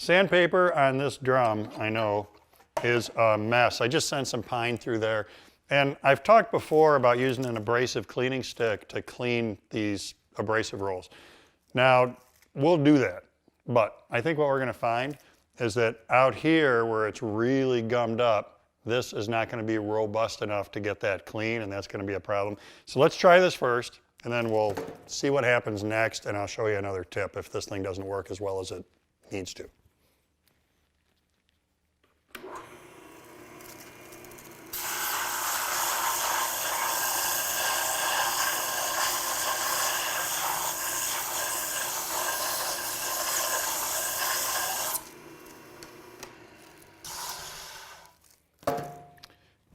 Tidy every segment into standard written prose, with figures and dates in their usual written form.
Sandpaper on this drum, I know, is a mess. I just sent some pine through there. And I've talked before about using an abrasive cleaning stick to clean these abrasive rolls. Now, we'll do that. But I think what we're going to find is that out here where it's really gummed up, this is not going to be robust enough to get that clean, and that's going to be a problem. So let's try this first, and then we'll see what happens next, and I'll show you another tip if this thing doesn't work as well as it needs to.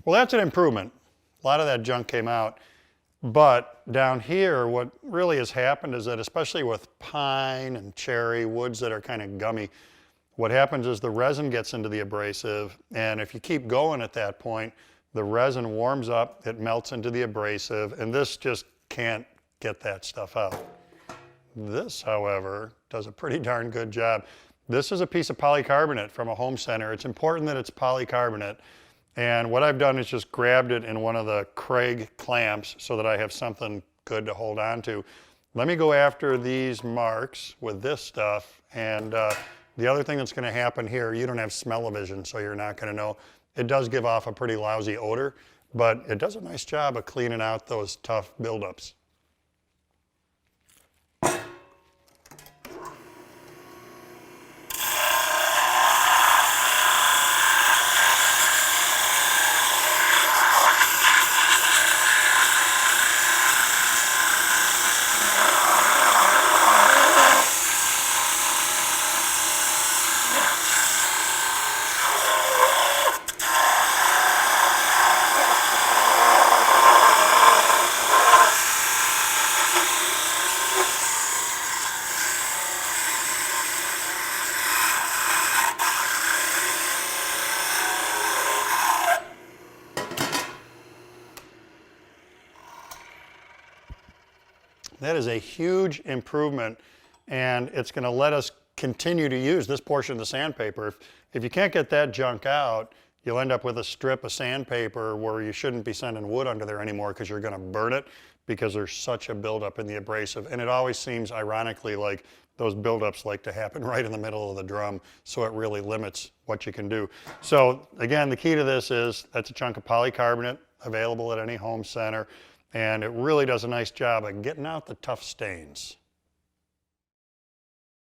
Well, that's an improvement. A lot of that junk came out. But down here, what really has happened is that, especially with pine and cherry, woods that are kind of gummy, what happens is the resin gets into the abrasive, and if you keep going at that point, the resin warms up, it melts into the abrasive, and this just can't get that stuff out. This, however, does a pretty darn good job. This is a piece of polycarbonate from a home center. It's important that it's polycarbonate. And what I've done is just grabbed it in one of the Craig clamps so that I have something good to hold on to. Let me go after these marks with this stuff. And the other thing that's going to happen here, you don't have smell-o-vision, so you're not going to know. It does give off a pretty lousy odor, but it does a nice job of cleaning out those tough buildups. That is a huge improvement, and it's going to let us continue to use this portion of the sandpaper. If you can't get that junk out, you'll end up with a strip of sandpaper where you shouldn't be sending wood under there anymore because you're going to burn it because there's such a buildup in the abrasive. And it always seems, ironically, like those buildups like to happen right in the middle of the drum, so it really limits what you can do. So again, the key to this is that's a chunk of polycarbonate available at any home center. And it really does a nice job of getting out the tough stains.